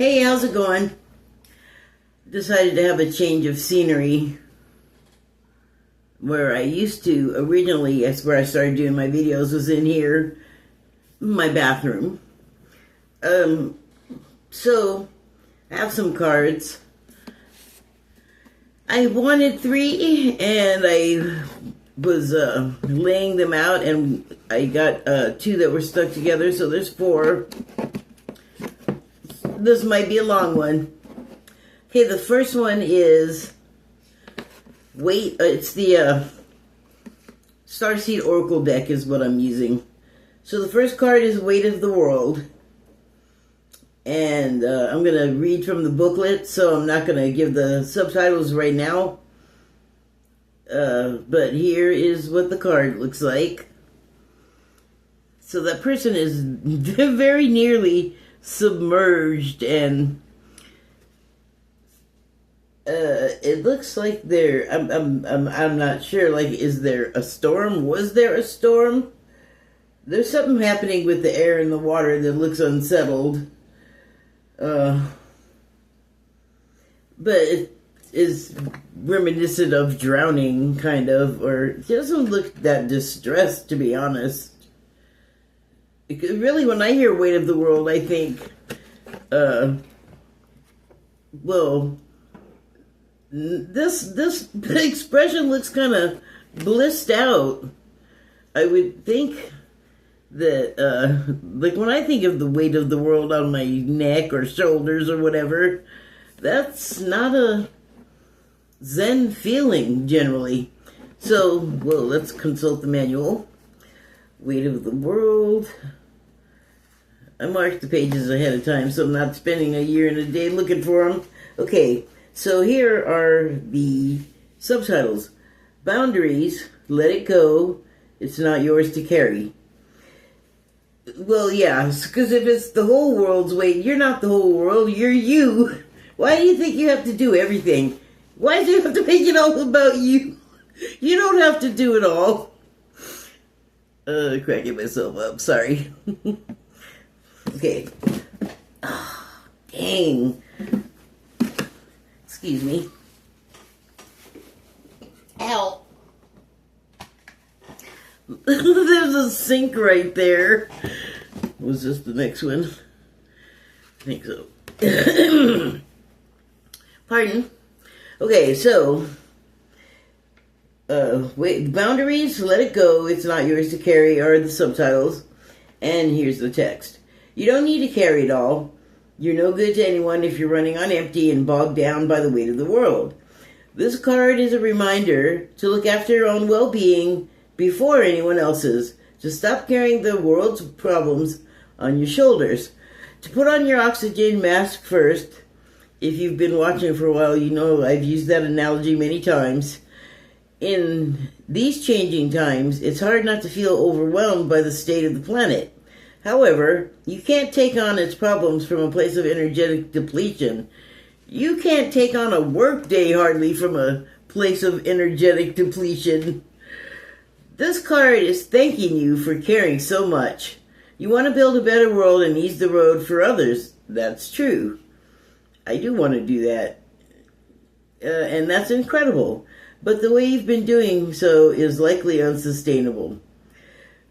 Hey, how's it going? Decided to have a change of scenery. Where I used to, originally, that's where I started doing my videos, was in here, my bathroom. So, I have some cards. I wanted 3, and I was laying them out, and I got 2 that were stuck together, so there's 4. This might be a long one. Okay, the first one is it's the Starseed Oracle deck is what I'm using. So the first card is Weight of the World. And I'm going to read from the booklet, so I'm not going to give the subtitles right now. But here is what the card looks like. So that person is very nearly submerged, and it looks like I'm not sure, like, is there a storm? Was there a storm? There's something happening with the air and the water that looks unsettled. But it is reminiscent of drowning, kind of, or it doesn't look that distressed, to be honest. Because really, when I hear Weight of the World, I think, this expression looks kind of blissed out. I would think that, like, when I think of the weight of the world on my neck or shoulders or whatever, that's not a Zen feeling, generally. So, well, let's consult the manual. Weight of the World. I marked the pages ahead of time, so I'm not spending a year and a day looking for them. Okay, so here are the subtitles. Boundaries, let it go, it's not yours to carry. Well, yeah, because if it's the whole world's weight, you're not the whole world, you're you. Why do you think you have to do everything? Why do you have to make it all about you? You don't have to do it all. Cracking myself up, sorry. Okay. Oh, dang. Excuse me. Ow. There's a sink right there. Was this the next one? I think so. Pardon? Okay, so boundaries, let it go, it's not yours to carry, are the subtitles. And here's the text. You don't need to carry it all. You're no good to anyone if you're running on empty and bogged down by the weight of the world. This card is a reminder to look after your own well-being before anyone else's, to stop carrying the world's problems on your shoulders, to put on your oxygen mask first. If you've been watching for a while, you know I've used that analogy many times. In these changing times, it's hard not to feel overwhelmed by the state of the planet. However, you can't take on its problems from a place of energetic depletion. You can't take on a work day hardly from a place of energetic depletion. This card is thanking you for caring so much. You want to build a better world and ease the road for others. That's true. I do want to do that. And that's incredible. But the way you've been doing so is likely unsustainable.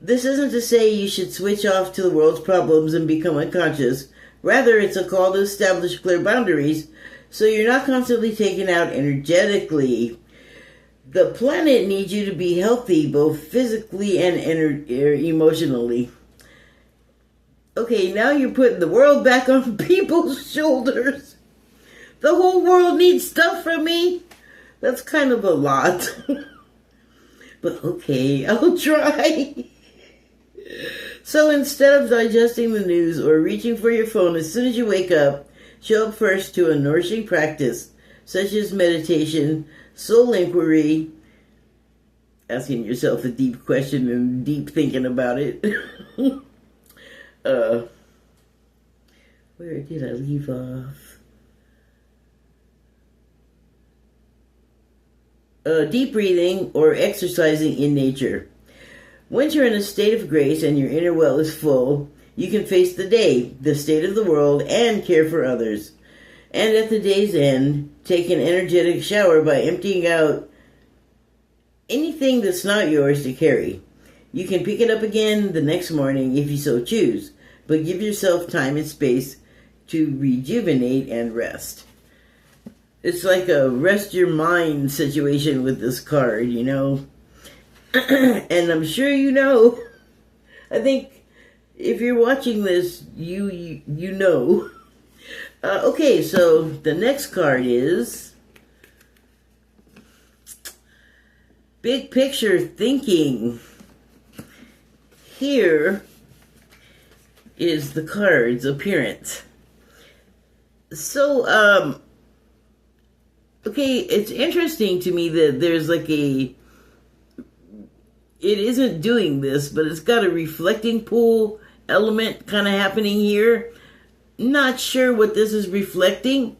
This isn't to say you should switch off to the world's problems and become unconscious. Rather, it's a call to establish clear boundaries so you're not constantly taken out energetically. The planet needs you to be healthy, both physically and emotionally. Okay, now you're putting the world back on people's shoulders. The whole world needs stuff from me? That's kind of a lot. But okay, I'll try. So instead of digesting the news or reaching for your phone as soon as you wake up, show up first to a nourishing practice, such as meditation, soul inquiry, asking yourself a deep question and deep thinking about it. Where did I leave off? Deep breathing or exercising in nature. Once you're in a state of grace and your inner well is full, you can face the day, the state of the world, and care for others. And at the day's end, take an energetic shower by emptying out anything that's not yours to carry. You can pick it up again the next morning if you so choose, but give yourself time and space to rejuvenate and rest. It's like a rest your mind situation with this card, you know. And I'm sure you know. I think if you're watching this, you know. Okay, so the next card is Big Picture Thinking. Here is the card's appearance. So, okay, it's interesting to me that there's like it isn't doing this, but it's got a reflecting pool element kind of happening here. Not sure what this is reflecting.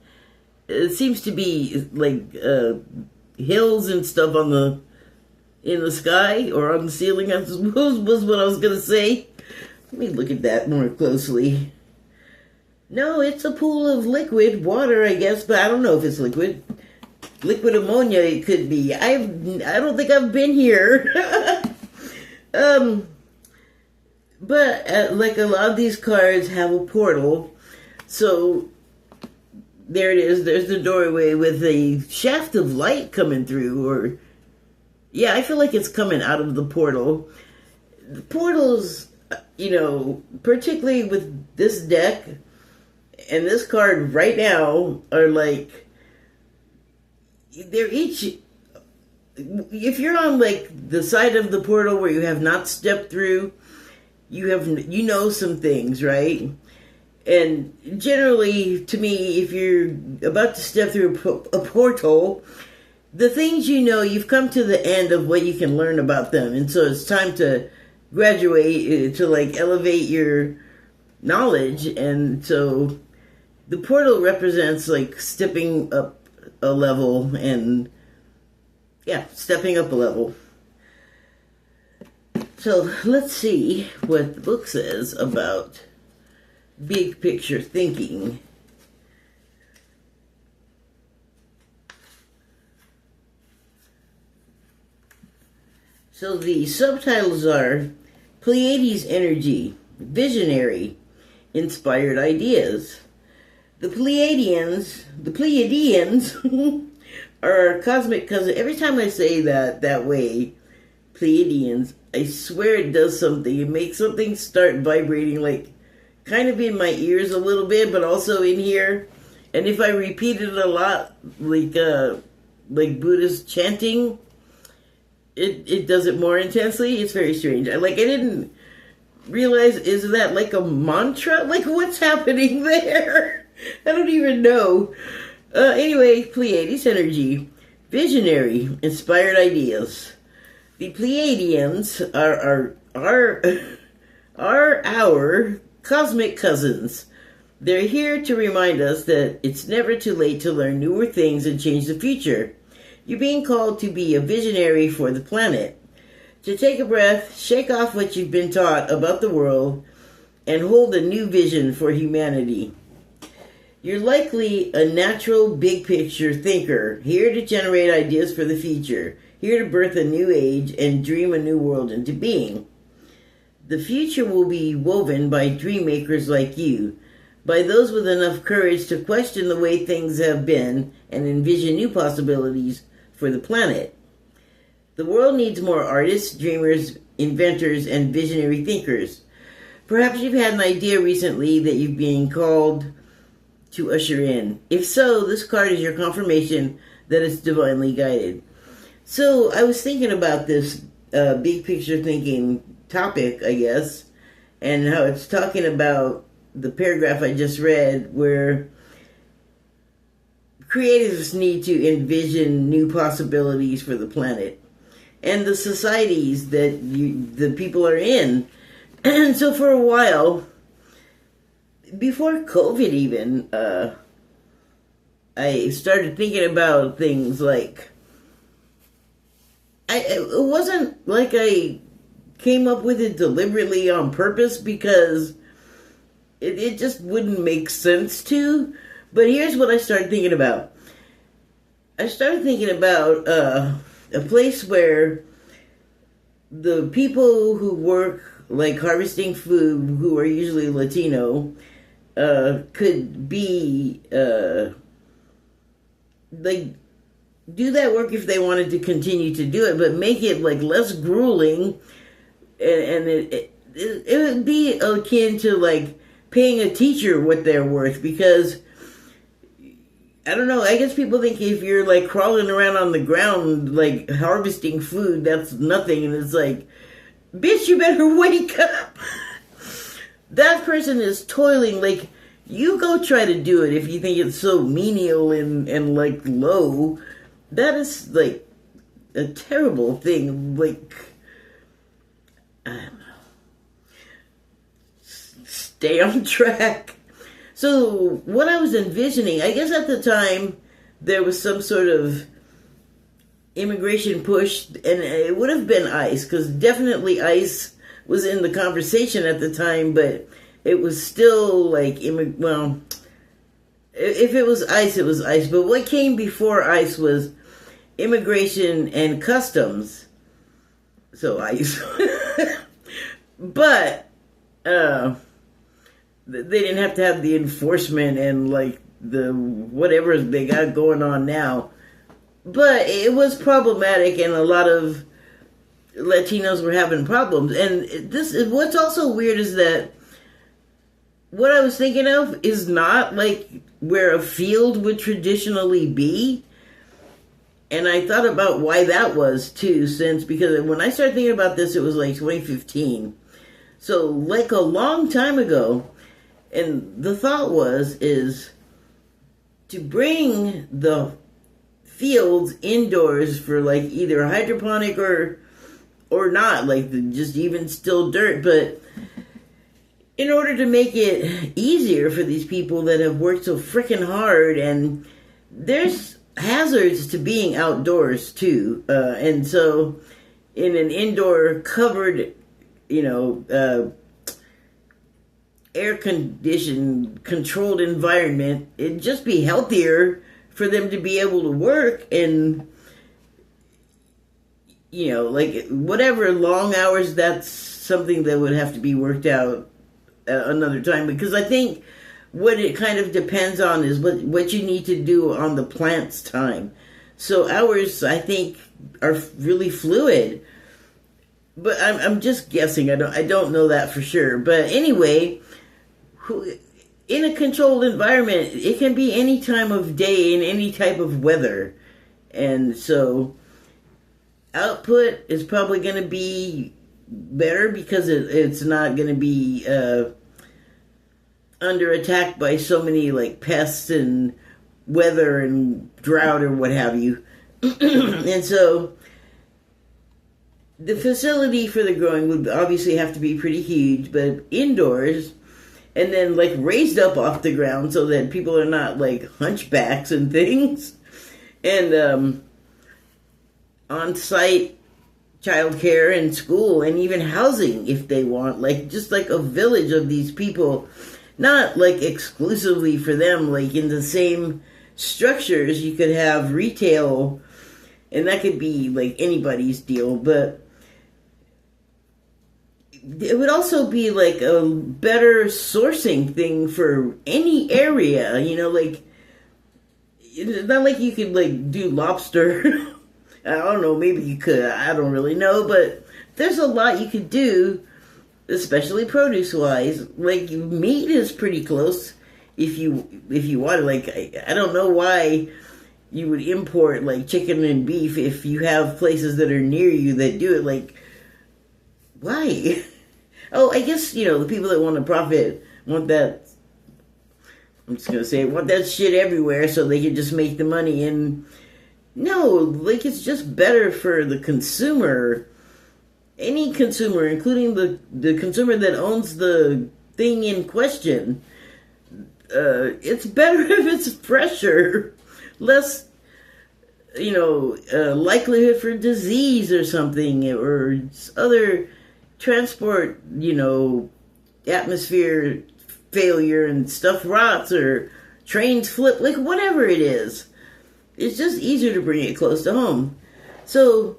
It seems to be like hills and stuff in the sky or on the ceiling, I suppose was what I was going to say. Let me look at that more closely. No, it's a pool of liquid water, I guess, but I don't know if it's liquid. Liquid ammonia, it could be. I don't think I've been here. But like a lot of these cards have a portal. So there it is. There's the doorway with a shaft of light coming through, or yeah, I feel like it's coming out of the portal. The portals, you know, particularly with this deck and this card right now, are like, they're each, if you're on like the side of the portal where you have not stepped through, you know some things, right? And generally, to me, if you're about to step through a portal, the things you know, you've come to the end of what you can learn about them. And so it's time to graduate, to like elevate your knowledge. And so the portal represents like stepping up a level and, yeah, stepping up a level. So let's see what the book says about big picture thinking. So the subtitles are Pleiades energy, visionary, inspired ideas. The Pleiadians are cosmic cousins. Every time I say that way, Pleiadians, I swear it does something. It makes something start vibrating, like kind of in my ears a little bit, but also in here. And if I repeat it a lot, like Buddhist chanting, it does it more intensely. It's very strange. I didn't realize, is that like a mantra? Like, what's happening there? I don't even know. Anyway, Pleiades energy, visionary, inspired ideas. The Pleiadians are our cosmic cousins. They're here to remind us that it's never too late to learn newer things and change the future. You're being called to be a visionary for the planet. To take a breath, shake off what you've been taught about the world, and hold a new vision for humanity. You're likely a natural big picture thinker, here to generate ideas for the future, here to birth a new age and dream a new world into being. The future will be woven by dream makers like you, by those with enough courage to question the way things have been and envision new possibilities for the planet. The world needs more artists, dreamers, inventors, and visionary thinkers. Perhaps you've had an idea recently that you've been called to usher in. If so, this card is your confirmation that it's divinely guided. So I was thinking about this big picture thinking topic, I guess, and how it's talking about the paragraph I just read where creatives need to envision new possibilities for the planet and the societies that the people are in. And so for a while, before COVID even, I started thinking about things like, it wasn't like I came up with it deliberately on purpose, because it just wouldn't make sense to. But here's what I started thinking about. I started thinking about a place where the people who work like harvesting food, who are usually Latino, could be like do that work if they wanted to continue to do it, but make it like less grueling, and it would be akin to like paying a teacher what they're worth, because I don't know, I guess people think if you're like crawling around on the ground like harvesting food, that's nothing, and it's like, bitch, you better wake up. That person is toiling. Like, you go try to do it if you think it's so menial and like low. That is like a terrible thing. Like, I don't know. Stay on track. So what I was envisioning, I guess at the time there was some sort of immigration push, and it would have been ICE, because definitely ICE was in the conversation at the time, but it was still like, well, if it was ICE, it was ICE. But what came before ICE was immigration and customs. So ICE. But they didn't have to have the enforcement and like the whatever they got going on now. But it was problematic, and a lot of Latinos were having problems. And this is what's also weird, is that what I was thinking of is not like where a field would traditionally be. And I thought about why that was too, because when I started thinking about this, it was like 2015. So like a long time ago. And the thought is to bring the fields indoors for like either hydroponic or not, like just even still dirt. But in order to make it easier for these people that have worked so freaking hard, and there's hazards to being outdoors too, and so in an indoor covered, air conditioned controlled environment, it'd just be healthier for them to be able to work, and like whatever long hours, that's something that would have to be worked out another time, because I think what it kind of depends on is what you need to do on the plant's time. So hours, I think, are really fluid, but I'm just guessing. I don't know that for sure. But anyway, in a controlled environment, it can be any time of day in any type of weather, and so output is probably going to be better, because it's not going to be under attack by so many like pests and weather and drought or what have you. And so the facility for the growing would obviously have to be pretty huge, but indoors, and then like raised up off the ground so that people are not like hunchbacks and things, and on-site childcare and school and even housing if they want, like just like a village of these people, not like exclusively for them, like in the same structures you could have retail, and that could be like anybody's deal, but it would also be like a better sourcing thing for any area, like it's not like you could like do lobster. I don't know, maybe you could, I don't really know, but there's a lot you could do, especially produce-wise. Like, meat is pretty close if you wanted. Like, I don't know why you would import, like, chicken and beef if you have places that are near you that do it. Like, why? Oh, I guess, the people that want to profit want that, I'm just going to say, want that shit everywhere so they can just make the money. And no, like, it's just better for the consumer. Any consumer, including the consumer that owns the thing in question. It's better if it's fresher. Less, likelihood for disease or something, or other transport, atmosphere failure and stuff rots or trains flip, like whatever it is. It's just easier to bring it close to home. So,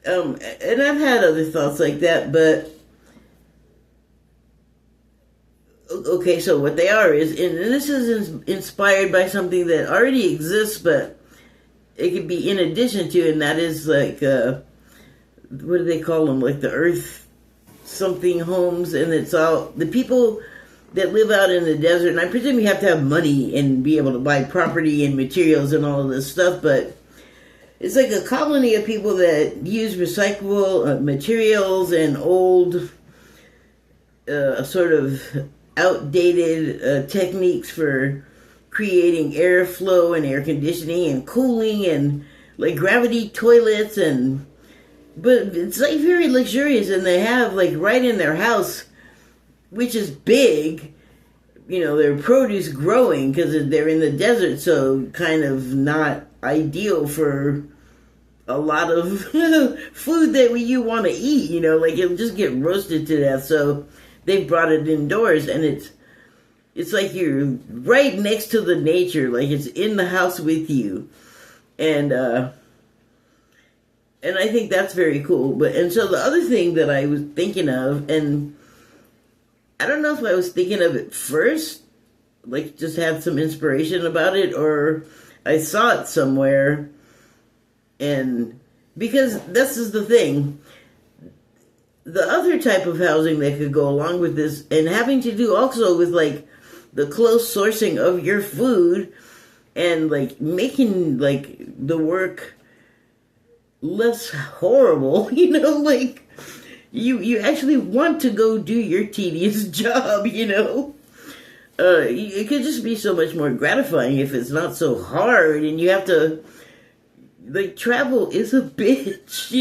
and I've had other thoughts like that, but okay, so what they are is, and this is inspired by something that already exists, but it could be in addition to, and that is like, what do they call them? Like the earth something homes, and it's all the people that live out in the desert, and I presume you have to have money and be able to buy property and materials and all of this stuff, but it's like a colony of people that use recyclable materials and old, sort of outdated techniques for creating airflow and air conditioning and cooling and like gravity toilets, and but it's like very luxurious, and they have like right in their house, which is big, their produce growing because they're in the desert, so kind of not ideal for a lot of food that you want to eat, like it'll just get roasted to death. So they've brought it indoors, and it's like you're right next to the nature, like it's in the house with you. And I think that's very cool. And so the other thing that I was thinking of, and I don't know if I was thinking of it first, like just had some inspiration about it, or I saw it somewhere. And because this is the thing, the other type of housing that could go along with this, and having to do also with like the close sourcing of your food and like making like the work less horrible, like you actually want to go do your tedious job, it could just be so much more gratifying if it's not so hard, and you have to, like, travel is a bitch,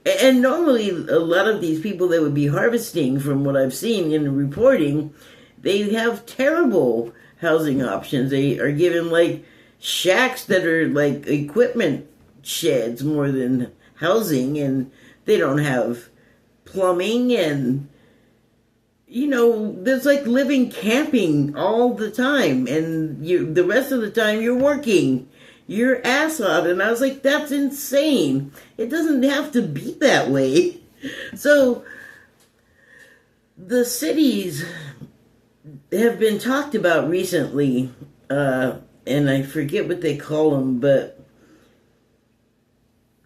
And normally a lot of these people that would be harvesting, from what I've seen in the reporting, they have terrible housing options. They are given like shacks that are like equipment sheds more than housing, and they don't have plumbing, and there's like living camping all the time, and the rest of the time you're working your ass off. And I was like, that's insane. It doesn't have to be that way. So the cities have been talked about recently, and I forget what they call them, but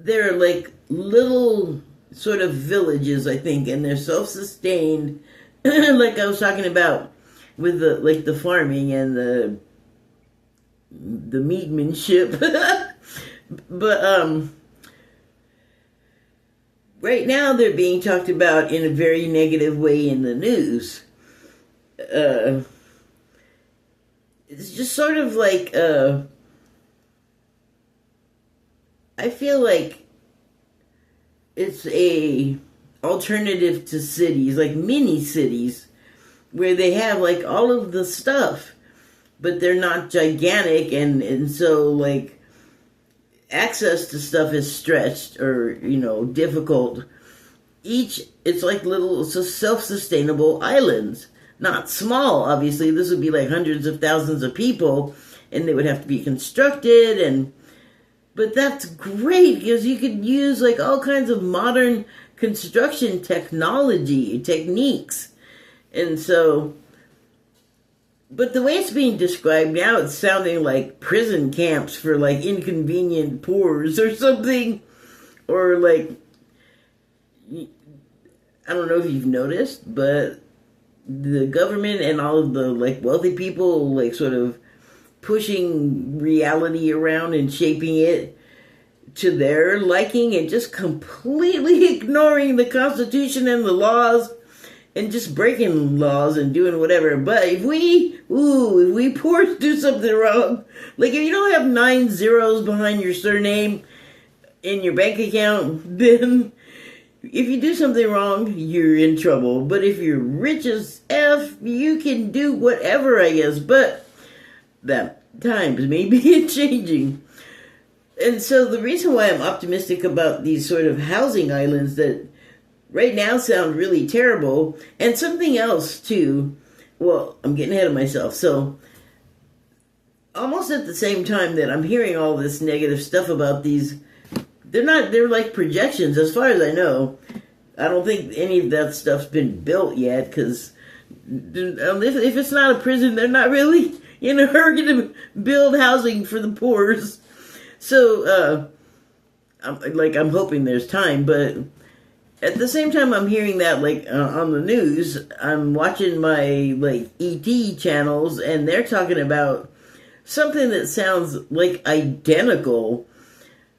they're like little sort of villages, I think, and they're self-sustained, like I was talking about with the farming and the meatmanship. But right now they're being talked about in a very negative way in the news. It's just sort of like I feel like it's a alternative to cities, like mini cities, where they have like all of the stuff, but they're not gigantic, and so like access to stuff is stretched or difficult. It's like little self-sustainable islands, not small. Obviously, this would be like hundreds of thousands of people, and they would have to be constructed, but that's great because you could use like all kinds of modern construction techniques. And so, but the way it's being described now, it's sounding like prison camps for like inconvenient poors or something. Or like, I don't know if you've noticed, but the government and all of the like wealthy people like sort of pushing reality around and shaping it to their liking, and just completely ignoring the Constitution and the laws, and just breaking laws and doing whatever. But if we poors do something wrong, like if you don't have 9 zeros behind your surname in your bank account, then if you do something wrong, you're in trouble. But if you're rich as F, you can do whatever, I guess. But that times may be changing. And so the reason why I'm optimistic about these sort of housing islands that right now sound really terrible. And something else too. Well, I'm getting ahead of myself. So almost at the same time that I'm hearing all this negative stuff about these, they're like projections as far as I know. I don't think any of that stuff's been built yet, because if it's not a prison, they're not really in a hurry to build housing for the poor. So, I'm hoping there's time, but at the same time I'm hearing that, on the news, I'm watching my, ET channels, and they're talking about something that sounds, identical,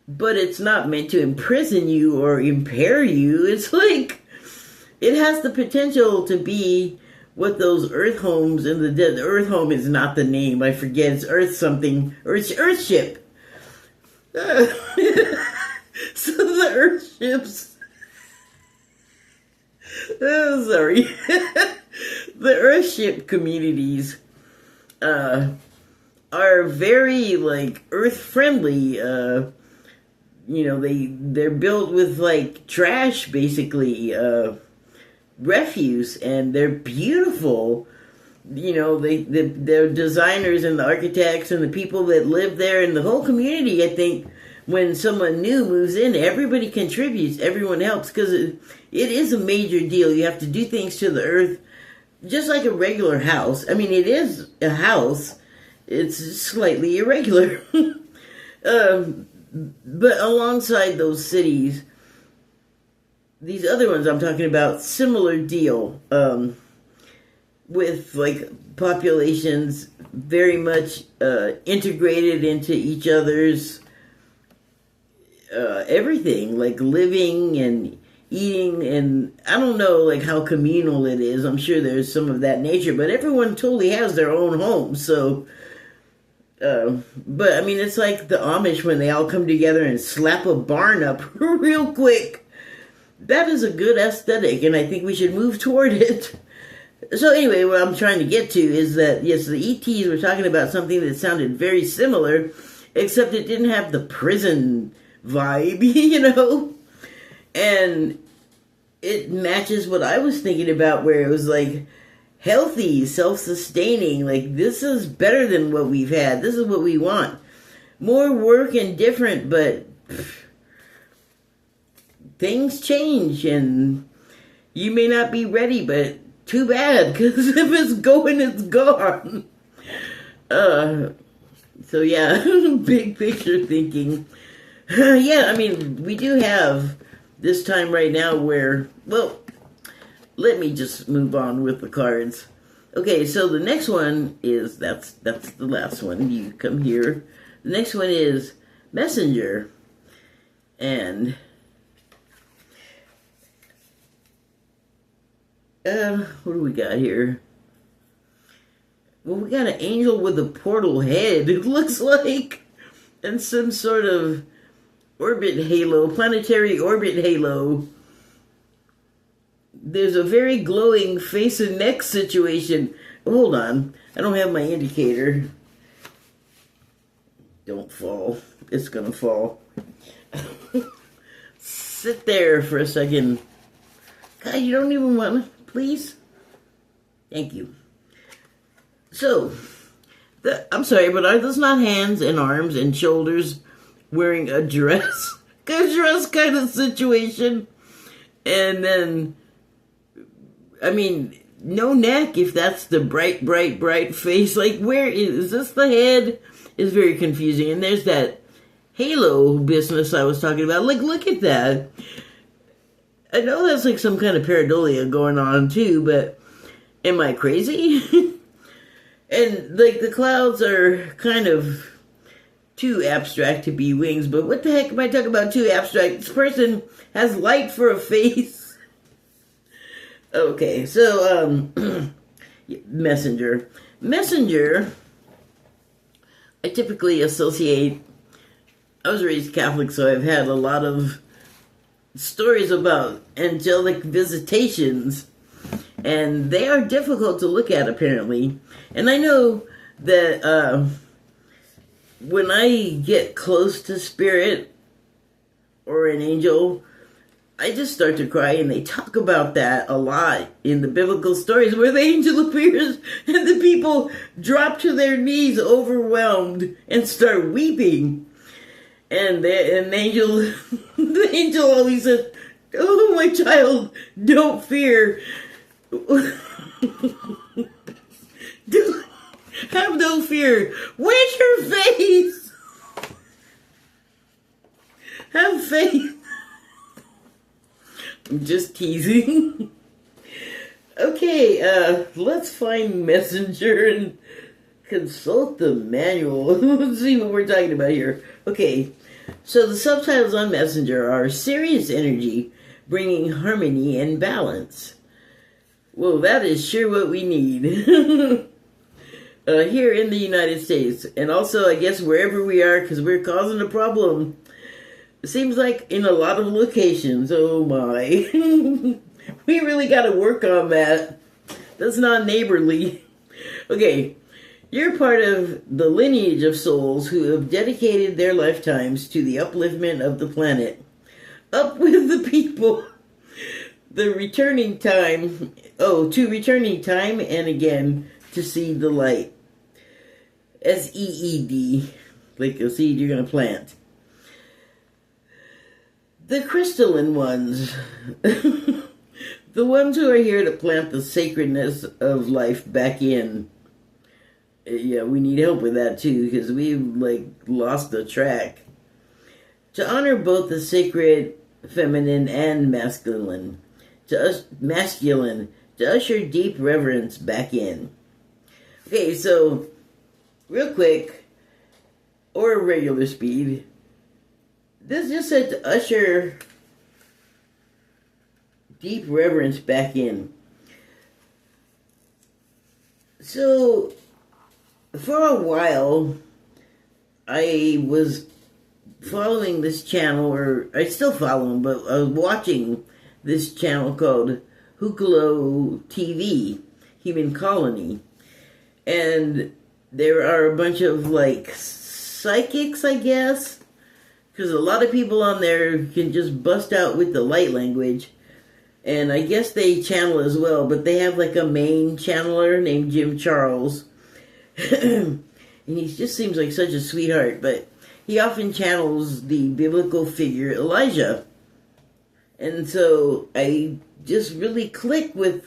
but it's not meant to imprison you or impair you. It's it has the potential to be what those Earth homes in the dead. Earth home is not the name. I forget. It's Earth something, or it's Earthship. So the Earthships. Oh, sorry. The Earthship communities are very Earth friendly. They're built with trash, basically, refuse, and they're beautiful. Their designers and the architects and the people that live there and the whole community. I think when someone new moves in, everybody contributes, everyone helps, because it is a major deal. You have to do things to the earth, just like a regular house. I mean, it is a house. It's slightly irregular. But alongside those cities, these other ones I'm talking about, similar deal, with populations very much integrated into each other's everything, living and eating, and I don't know how communal it is. I'm sure there's some of that nature, but everyone totally has their own home. So but I mean, it's like the Amish when they all come together and slap a barn up real quick. That is a good aesthetic, and I think we should move toward it. So anyway, what I'm trying to get to is that, yes, the ETs were talking about something that sounded very similar, except it didn't have the prison vibe, And it matches what I was thinking about, where it was healthy, self-sustaining, this is better than what we've had. This is what we want. More work and different, but things change, and you may not be ready, but too bad, because if it's going, it's gone. So yeah, big picture thinking. Yeah, I mean, we do have this time right now where, well, let me just move on with the cards. Okay, so the next one is, that's the last one. You come here. The next one is Messenger. And what do we got here? Well, we got an angel with a portal head, it looks like, and some sort of orbit halo, planetary orbit halo. There's a very glowing face and neck situation. Hold on, I don't have my indicator. Don't fall. It's gonna fall. Sit there for a second. God, you don't even want to, please? Thank you. So, I'm sorry, but are those not hands and arms and shoulders wearing a dress? A dress kind of situation. And then, I mean, no neck if that's the bright, bright, bright face. Where is this the head? It's very confusing. And there's that halo business I was talking about. Look at that. I know that's some kind of pareidolia going on too, but am I crazy? And the clouds are kind of too abstract to be wings, but what the heck am I talking about too abstract? This person has light for a face. Okay, so Messenger. Messenger, I typically associate, I was raised Catholic, so I've had a lot of stories about angelic visitations, and they are difficult to look at, apparently. And I know that when I get close to spirit or an angel, I just start to cry, and they talk about that a lot in the biblical stories where the angel appears and the people drop to their knees overwhelmed and start weeping. And the angel, the angel always says, "Oh, my child, don't fear. Have no fear. Where's your faith? Have faith." I'm just teasing. Okay, let's find Messenger and consult the manual. Let's see what we're talking about here. Okay, so the subtitles on Messenger are "Serious Energy, Bringing Harmony and Balance." Well, that is sure what we need. Here in the United States, and also I guess wherever we are, because we're causing a problem. It seems like in a lot of locations. Oh my. We really got to work on that. That's not neighborly. Okay, you're part of the lineage of souls who have dedicated their lifetimes to the upliftment of the planet. Up with the people. To returning time and again to see the light. SEED, like a seed you're going to plant. The crystalline ones, the ones who are here to plant the sacredness of life back in. Yeah, we need help with that too, because we've lost the track. To honor both the sacred feminine and masculine, to usher deep reverence back in. Okay, so real quick, or regular speed. This just said to usher deep reverence back in. So, for a while, I was following this channel, or I still follow him, but I was watching this channel called Hucolo TV, Human Colony. And there are a bunch of, psychics, I guess. Because a lot of people on there can just bust out with the light language. And I guess they channel as well, but they have a main channeler named Jim Charles. And he just seems like such a sweetheart, but he often channels the biblical figure Elijah. And so I just really click with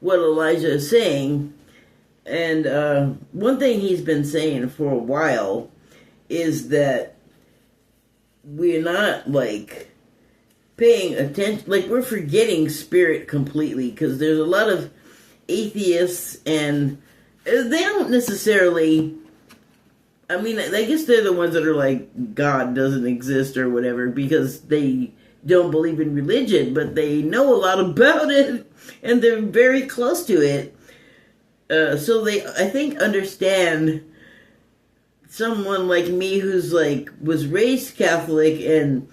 what Elijah is saying. And one thing he's been saying for a while is that we're not paying attention, we're forgetting spirit completely, because there's a lot of atheists, and they don't necessarily, I guess they're the ones that are God doesn't exist or whatever, because they don't believe in religion, but they know a lot about it, and they're very close to it. So they, I think, understand someone like me who's was raised Catholic, and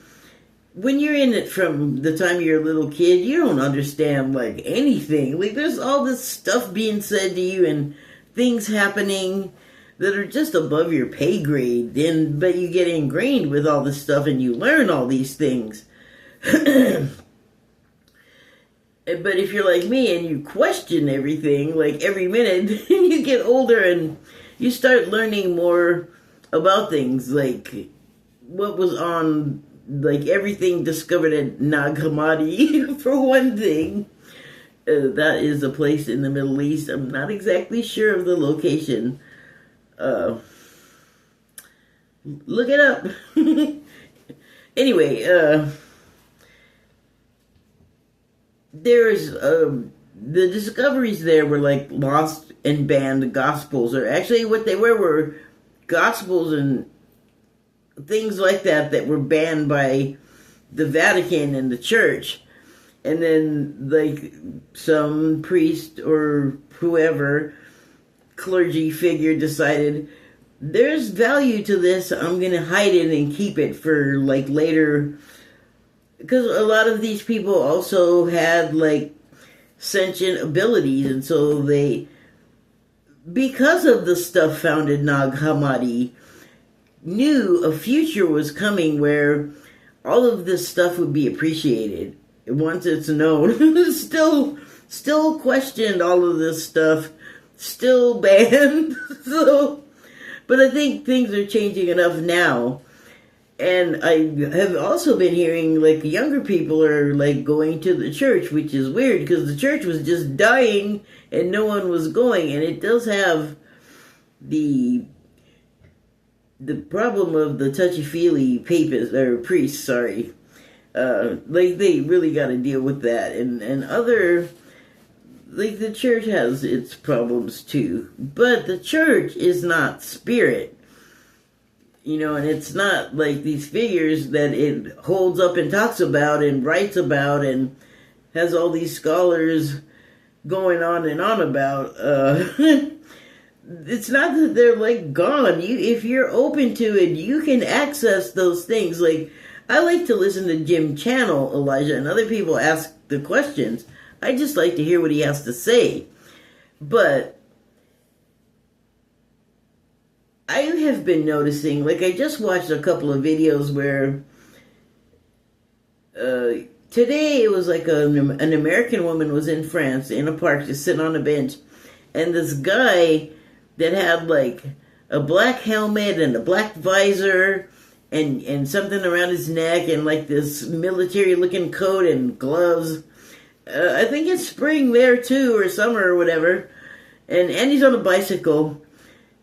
when you're in it from the time you're a little kid, you don't understand anything. There's all this stuff being said to you and things happening that are just above your pay grade, but you get ingrained with all this stuff and you learn all these things. But if you're like me and you question everything every minute, you get older and you start learning more about things, what was on, everything discovered at Nag Hammadi, for one thing. That is a place in the Middle East. I'm not exactly sure of the location. Look it up. Anyway, there's the discoveries there were lost and banned gospels, or actually what they were gospels and things like that were banned by the Vatican and the church. And then some priest or whoever, clergy figure, decided there's value to this, I'm gonna hide it and keep it for later, because a lot of these people also had sentient abilities, and so they, because of the stuff found in Nag Hammadi, knew a future was coming where all of this stuff would be appreciated. once it's known, still questioned all of this stuff, still banned. So, but I think things are changing enough now. And I have also been hearing like younger people are like going to the church, which is weird because the church was just dying and no one was going. And it does have the problem of the touchy-feely papists, or priests, sorry. Like they really got to deal with that. And other, like the church has its problems too. But the church is not spirit. You know, and it's not like these figures that it holds up and talks about and writes about and has all these scholars going on and on about. It's not that they're like gone. If you're open to it, you can access those things. Like, I like to listen to Jim Channel, Elijah, and other people ask the questions. I just like to hear what he has to say. But I have been noticing, like I just watched a couple of videos where today it was like an American woman was in France in a park just sitting on a bench, and this guy that had like a black helmet and a black visor and something around his neck and like this military looking coat and gloves. I think it's spring there too, or summer or whatever, and he's on a bicycle.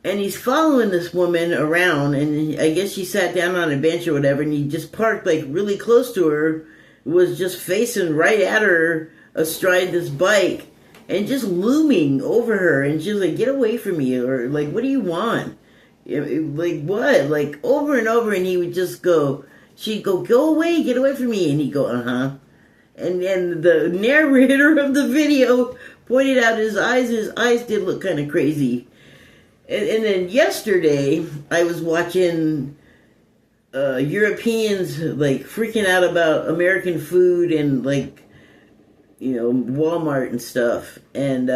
And he's following this woman around, and I guess she sat down on a bench or whatever, and he just parked like really close to her, was just facing right at her astride this bike, and just looming over her, and she was like, "Get away from me," or like, "What do you want?" Like, what? Like, over and over, and he would just go, she'd go, "Go away, get away from me," and he'd go, "Uh-huh." And the narrator of the video pointed out his eyes did look kind of crazy. And then yesterday, I was watching Europeans like freaking out about American food and like, you know, Walmart and stuff. And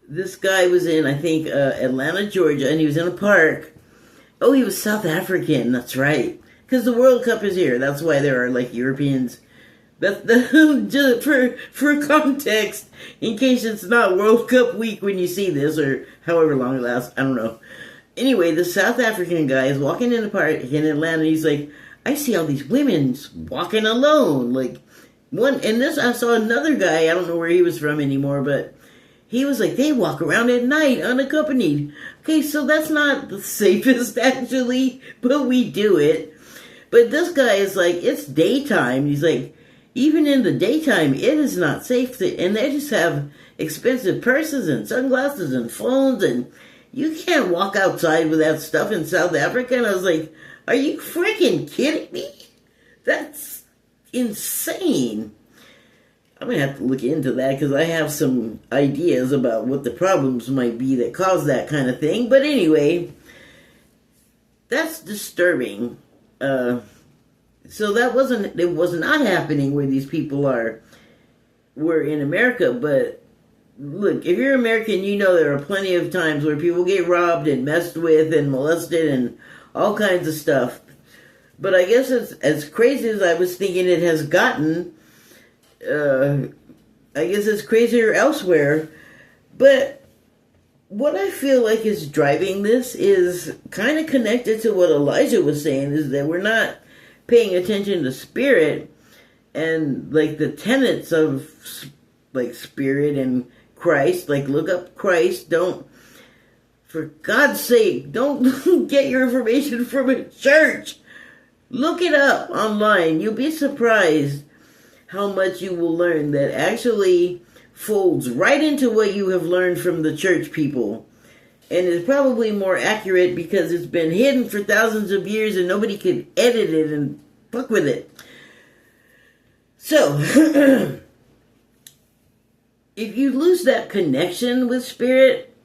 this guy was in, I think, Atlanta, Georgia, and he was in a park. Oh, he was South African, that's right. Because the World Cup is here. That's why there are like Europeans. Just for context, in case it's not World Cup week when you see this, or however long it lasts, I don't know. Anyway, the South African guy is walking in the park in Atlanta, and he's like, "I see all these women walking alone." Like, I saw another guy, I don't know where he was from anymore, but he was like, "They walk around at night unaccompanied." Okay, so that's not the safest, actually, but we do it. But this guy is like, it's daytime. He's like, even in the daytime, it is not safe and they just have expensive purses and sunglasses and phones, and you can't walk outside with that stuff in South Africa. And I was like, are you freaking kidding me? That's insane. I'm going to have to look into that because I have some ideas about what the problems might be that cause that kind of thing. But anyway, that's disturbing. So it was not happening where these people were in America, but look, if you're American, you know there are plenty of times where people get robbed and messed with and molested and all kinds of stuff. But I guess it's as crazy as I was thinking it has gotten. I guess it's crazier elsewhere. But what I feel like is driving this is kind of connected to what Elijah was saying, is that we're not paying attention to spirit and like the tenets of like spirit and Christ. Like, look up Christ. Don't, for God's sake, don't get your information from a church. Look it up online. You'll be surprised how much you will learn that actually folds right into what you have learned from the church people. And it's probably more accurate because it's been hidden for thousands of years and nobody could edit it and fuck with it. So, if you lose that connection with spirit,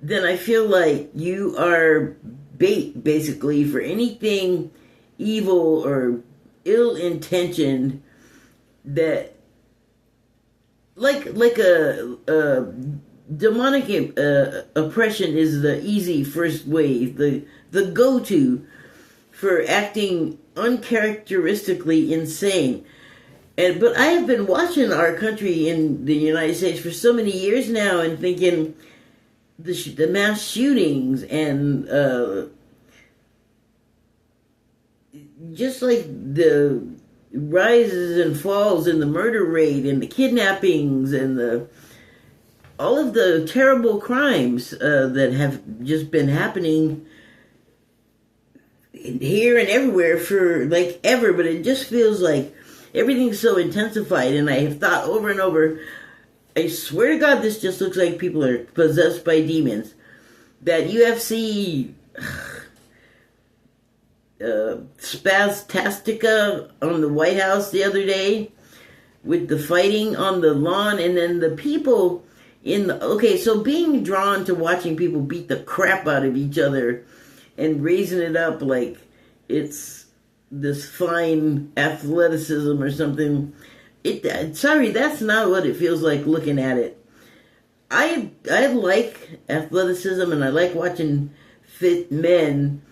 then I feel like you are bait, basically, for anything evil or ill-intentioned that, like a demonic oppression is the easy first way, the go-to for acting uncharacteristically insane. But I have been watching our country in the United States for so many years now, and thinking the mass shootings and just like the rises and falls in the murder rate and the kidnappings and all of the terrible crimes that have just been happening here and everywhere for like ever, but it just feels like everything's so intensified. And I have thought over and over, I swear to God, this just looks like people are possessed by demons. That UFC spastastica on the White House the other day with the fighting on the lawn, and then the people so being drawn to watching people beat the crap out of each other and raising it up like it's this fine athleticism or something. Sorry, that's not what it feels like looking at it. I like athleticism, and I like watching fit men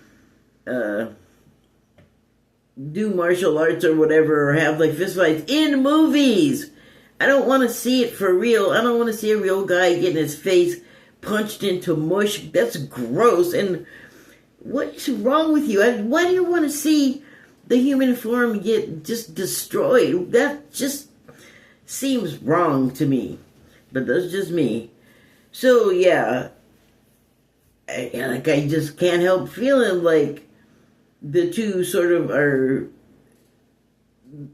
do martial arts or whatever, or have like fist fights in movies. I don't want to see it for real. I don't want to see a real guy getting his face punched into mush. That's gross. And what is wrong with you? Why do you want to see the human form get just destroyed? That just seems wrong to me. But that's just me. So yeah, I just can't help feeling like the two sort of are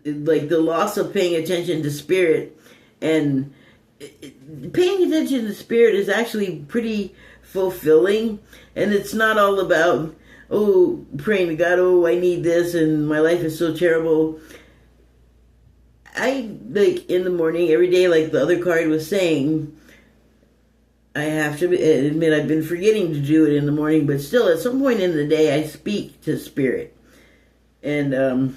like the loss of paying attention to spirit. And paying attention to spirit is actually pretty fulfilling, and it's not all about praying to God, I need this and my life is so terrible. I like in the morning every day, like the other card was saying, I have to admit I've been forgetting to do it in the morning, but still at some point in the day I speak to spirit. And have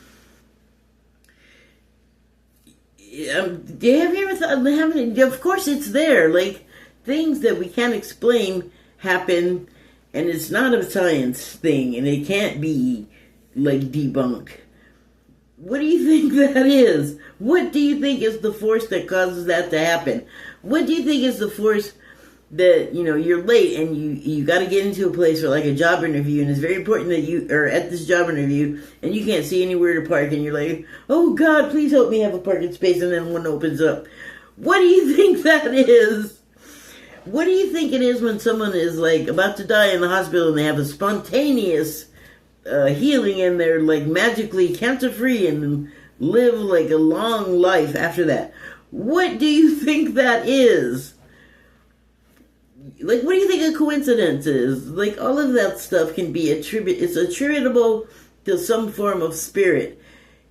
you ever thought, of course it's there, like things that we can't explain happen, and it's not a science thing, and it can't be like debunked. What do you think that is? What do you think is the force that causes that to happen? What do you think is the force that, you're late and you got to get into a place for like a job interview, and it's very important that you are at this job interview and you can't see anywhere to park, and you're like, oh God, please help me have a parking space, and then one opens up. What do you think that is? What do you think it is when someone is like about to die in the hospital and they have a spontaneous healing and they're like magically cancer free and live like a long life after that? What do you think that is? Like, what do you think a coincidence is? Like, all of that stuff can be it's attributable to some form of spirit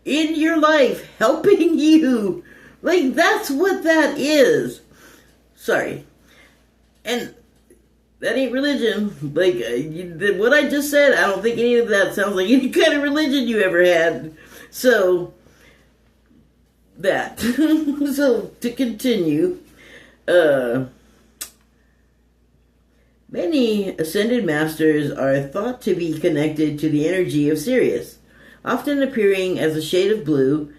in your life helping you. Like, that's what that is. Sorry. And that ain't religion. Like, what I just said, I don't think any of that sounds like any kind of religion you ever had. So, that. So, to continue, many ascended masters are thought to be connected to the energy of Sirius. Often appearing as a shade of blue,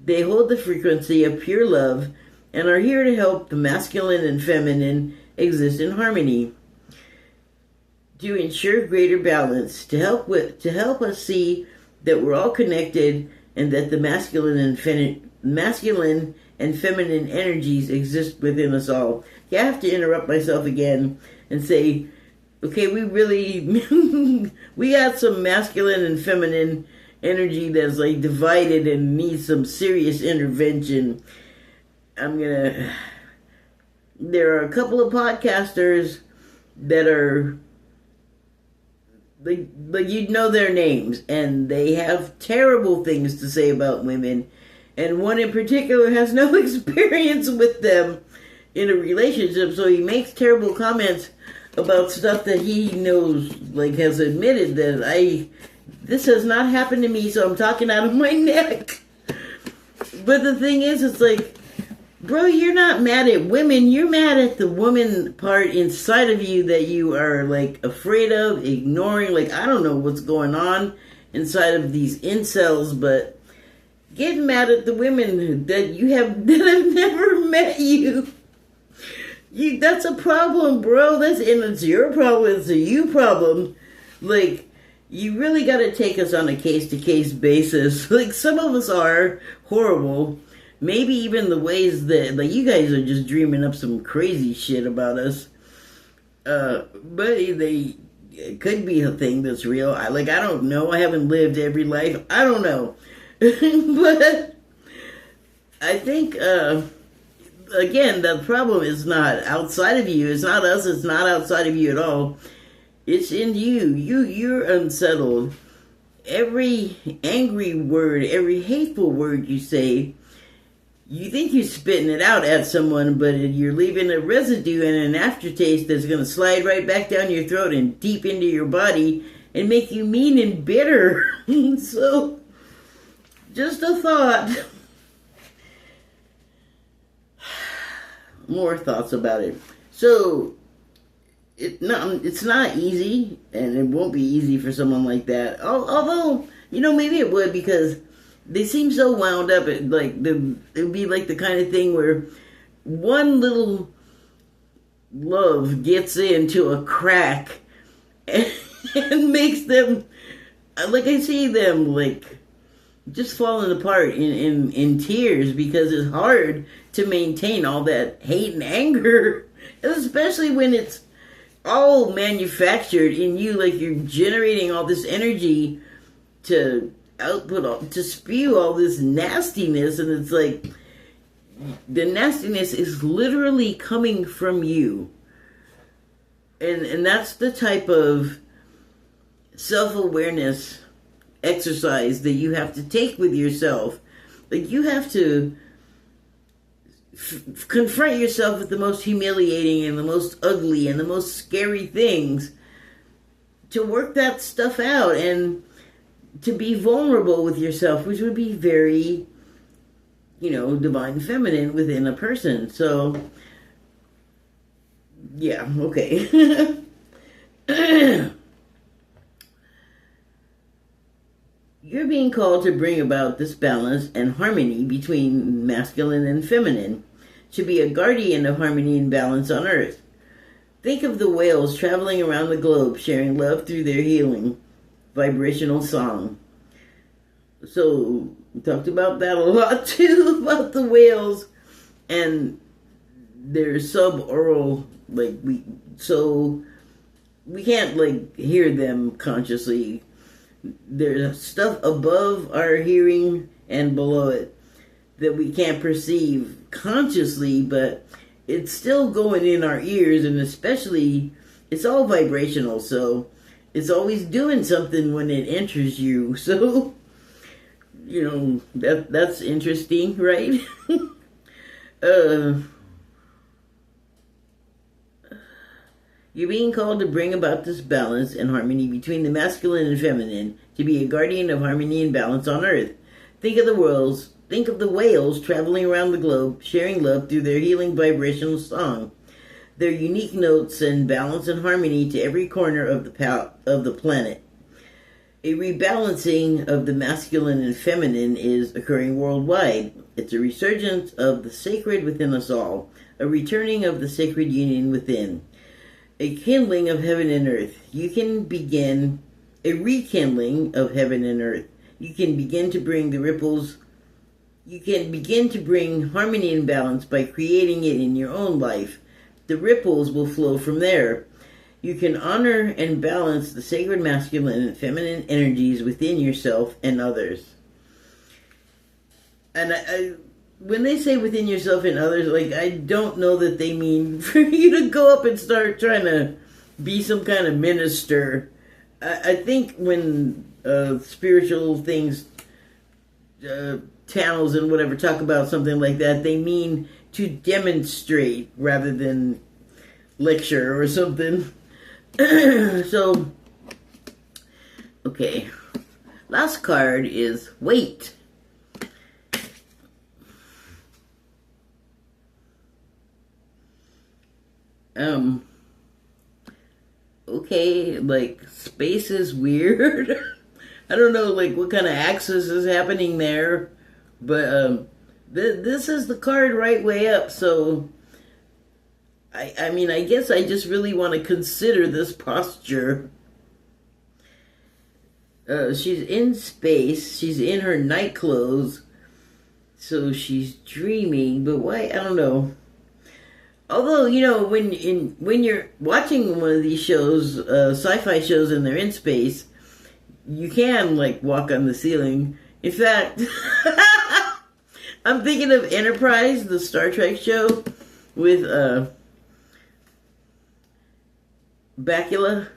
they hold the frequency of pure love and are here to help the masculine and feminine exist in harmony, to ensure greater balance, to help us see that we're all connected and that the masculine and feminine energies exist within us all. You have to interrupt myself again and say, okay, we got some masculine and feminine energy that's like divided and needs some serious intervention. There are a couple of podcasters that are like you'd know their names, and they have terrible things to say about women, and one in particular has no experience with them in a relationship, so he makes terrible comments about stuff that he knows, like has admitted that this has not happened to me, so I'm talking out of my neck. But the thing is, it's like, bro, you're not mad at women, you're mad at the woman part inside of you that you are like afraid of, ignoring. Like, I don't know what's going on inside of these incels, but Get mad at the women that you have that have never met you. That's a problem, bro. And it's your problem. It's a you problem. Like, you really got to take us on a case to case basis. Like, some of us are horrible. Maybe even the ways that, like, you guys are just dreaming up some crazy shit about us. But it could be a thing that's real. I don't know. I haven't lived every life. I don't know. But I think, again, the problem is not outside of you. It's not us. It's not outside of you at all. It's in you. You're unsettled. Every angry word, every hateful word you say, you think you're spitting it out at someone, but you're leaving a residue and an aftertaste that's going to slide right back down your throat and deep into your body and make you mean and bitter. So, just a thought. More thoughts about it. So, it's not easy, and it won't be easy for someone like that. Although, maybe it would, because they seem so wound up. It would be like the kind of thing where one little love gets into a crack and makes them, like, I see them, like, just falling apart in tears, because it's hard to maintain all that hate and anger, especially when it's all manufactured in you. Like, you're generating all this energy to to spew all this nastiness, and it's like the nastiness is literally coming from you. And that's the type of self-awareness exercise that you have to take with yourself. Like, you have to confront yourself with the most humiliating and the most ugly and the most scary things to work that stuff out, and to be vulnerable with yourself, which would be very, divine feminine within a person. So, yeah, okay. You're being called to bring about this balance and harmony between masculine and feminine, to be a guardian of harmony and balance on Earth. Think of the whales traveling around the globe, sharing love through their healing vibrational song. So, we talked about that a lot too, about the whales and their subaural, we can't hear them consciously. There's stuff above our hearing and below it that we can't perceive consciously, but it's still going in our ears, and especially it's all vibrational, so it's always doing something when it enters you. So, that's interesting, right? You're being called to bring about this balance and harmony between the masculine and feminine, to be a guardian of harmony and balance on Earth. Think of the whales traveling around the globe, sharing love through their healing vibrational song. Their unique notes send balance and harmony to every corner of the planet. A rebalancing of the masculine and feminine is occurring worldwide. It's a resurgence of the sacred within us all, a returning of the sacred union within, a kindling of heaven and earth. You can begin a rekindling of heaven and earth. You can begin to bring harmony and balance by creating it in your own life. The ripples will flow from there. You can honor and balance the sacred masculine and feminine energies within yourself and others. And when they say within yourself and others, I don't know that they mean for you to go up and start trying to be some kind of minister. I think when spiritual things, channels and whatever, talk about something like that, they mean to demonstrate rather than lecture or something. So, okay. Last card is wait. Okay, space is weird. I don't know, what kind of axis is happening there. But this is the card right way up, so I mean, I guess I just really want to consider this posture. She's in space. She's in her night clothes, so she's dreaming. But why? I don't know. Although, you know, when you're watching one of these shows, sci-fi shows, and they're in space, you can like walk on the ceiling. In fact, I'm thinking of Enterprise, the Star Trek show with Bakula,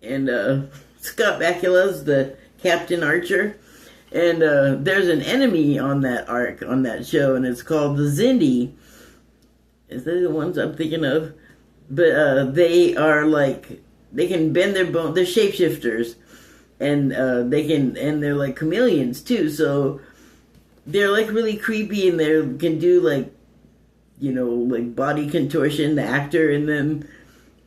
and Scott Bakula's the Captain Archer, and there's an enemy on that arc on that show, and it's called the Xindi. Is that the ones I'm thinking of? But they are like, they can bend their bone. They're shapeshifters, and they're like chameleons too. So they're like really creepy, and they can do like, you know, like body contortion, the actor, and then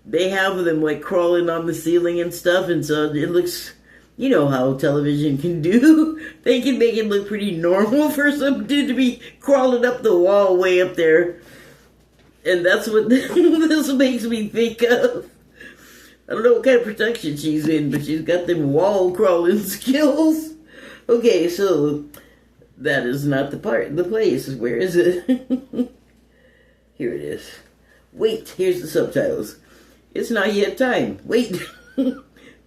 they have them like crawling on the ceiling and stuff, and so it looks, you know how television can do. They can make it look pretty normal for some dude to be crawling up the wall way up there. And that's what this makes me think of. I don't know what kind of protection she's in, but she's got them wall crawling skills. Okay, so that is not the place. Where is it? Here it is. Wait, here's the subtitles. It's not yet time. Wait.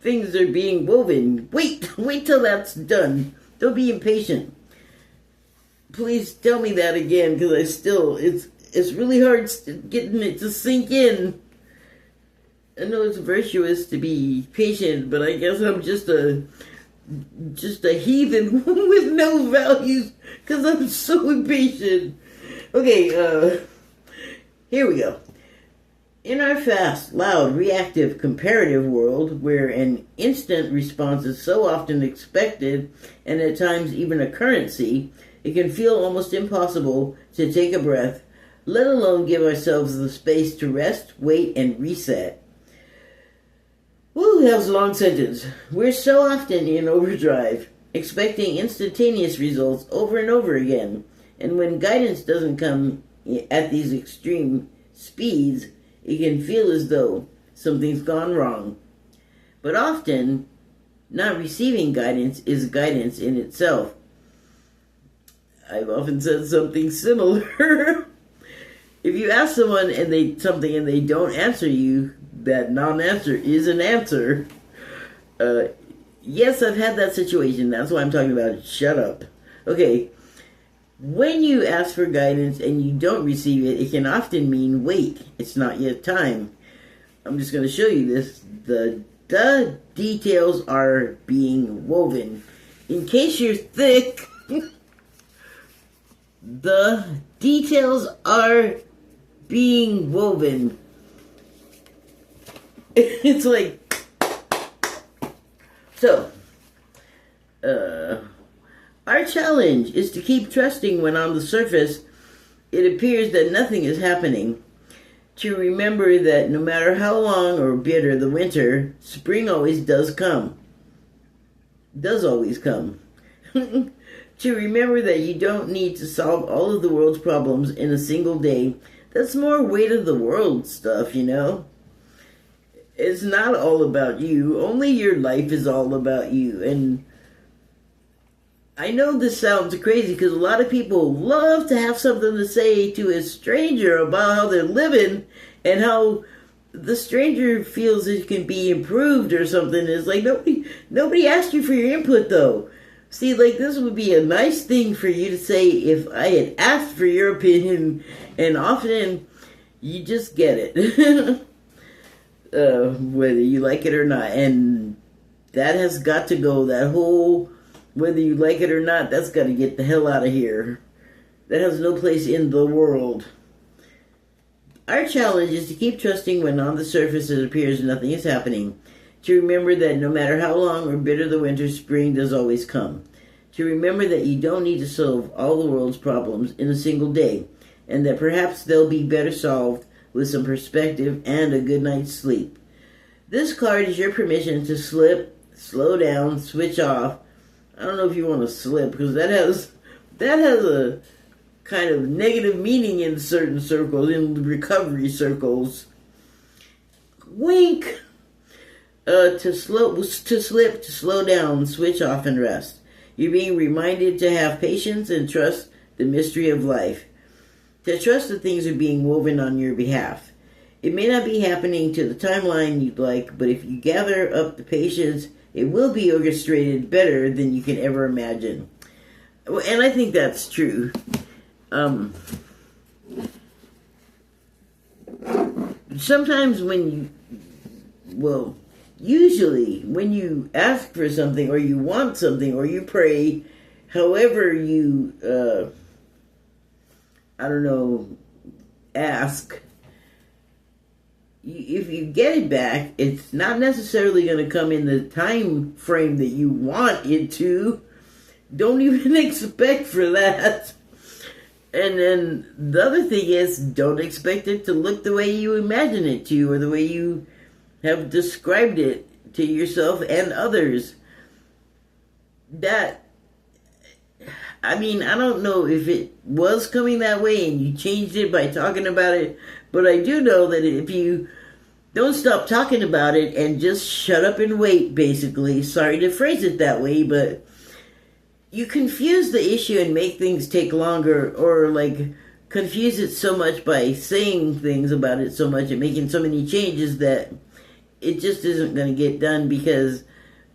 Things are being woven. Wait till that's done. Don't be impatient. Please tell me that again, because it's really hard getting it to sink in. I know it's virtuous to be patient, but I guess I'm just a heathen with no values because I'm so impatient. Okay, here we go. In our fast, loud, reactive, comparative world, where an instant response is so often expected and at times even a currency, it can feel almost impossible to take a breath, let alone give ourselves the space to rest, wait, and reset. Woo, that was a long sentence. We're so often in overdrive, expecting instantaneous results over and over again, and when guidance doesn't come at these extreme speeds, it can feel as though something's gone wrong. But often, not receiving guidance is guidance in itself. I've often said something similar. If you ask someone and they don't answer you, that non-answer is an answer. Yes, I've had that situation. That's why I'm talking about shut up. Okay. When you ask for guidance and you don't receive it, it can often mean wait, it's not yet time. I'm just going to show you this. The details are being woven. In case you're thick, the details are being woven. It's like, so, our challenge is to keep trusting when on the surface it appears that nothing is happening. To remember that no matter how long or bitter the winter, spring always does come. Does always come. To remember that you don't need to solve all of the world's problems in a single day. That's more weight of the world stuff, you know? It's not all about you. Only your life is all about you. And I know this sounds crazy because a lot of people love to have something to say to a stranger about how they're living and how the stranger feels it can be improved or something. It's like nobody asked you for your input though. See, like this would be a nice thing for you to say if I had asked for your opinion, and often you just get it. Whether you like it or not. And that has got to go. That whole whether you like it or not, that's got to get the hell out of here. That has no place in the world. Our challenge is to keep trusting when on the surface it appears nothing is happening. To remember that no matter how long or bitter the winter, spring does always come. To remember that you don't need to solve all the world's problems in a single day, and that perhaps they'll be better solved with some perspective and a good night's sleep. This card is your permission to slip, slow down, switch off, I don't know if you want to slip, because that has a kind of negative meaning in certain circles, in recovery circles. Wink. To slip, to slow down, switch off, and rest. You're being reminded to have patience and trust the mystery of life. To trust that things are being woven on your behalf. It may not be happening to the timeline you'd like, but if you gather up the patience, it will be orchestrated better than you can ever imagine. And I think that's true. Sometimes usually when you ask for something, or you want something, or you pray, however you, ask, if you get it back, it's not necessarily going to come in the time frame that you want it to. Don't even expect for that. And then the other thing is, don't expect it to look the way you imagine it to, or the way you have described it to yourself and others. I don't know if it was coming that way and you changed it by talking about it, but I do know that if you don't stop talking about it and just shut up and wait, basically, sorry to phrase it that way, but you confuse the issue and make things take longer, or confuse it so much by saying things about it so much and making so many changes that it just isn't going to get done because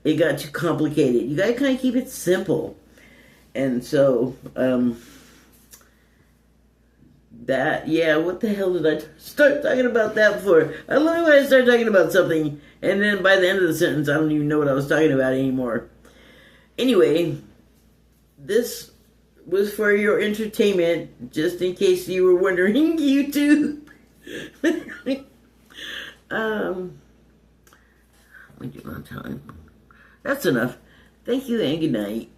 it got too complicated. You got to kind of keep it simple. And so, what the hell did I start talking about that for? I love when I start talking about something, and then by the end of the sentence, I don't even know what I was talking about anymore. Anyway, this was for your entertainment, just in case you were wondering, YouTube. We do on time. That's enough. Thank you and good night.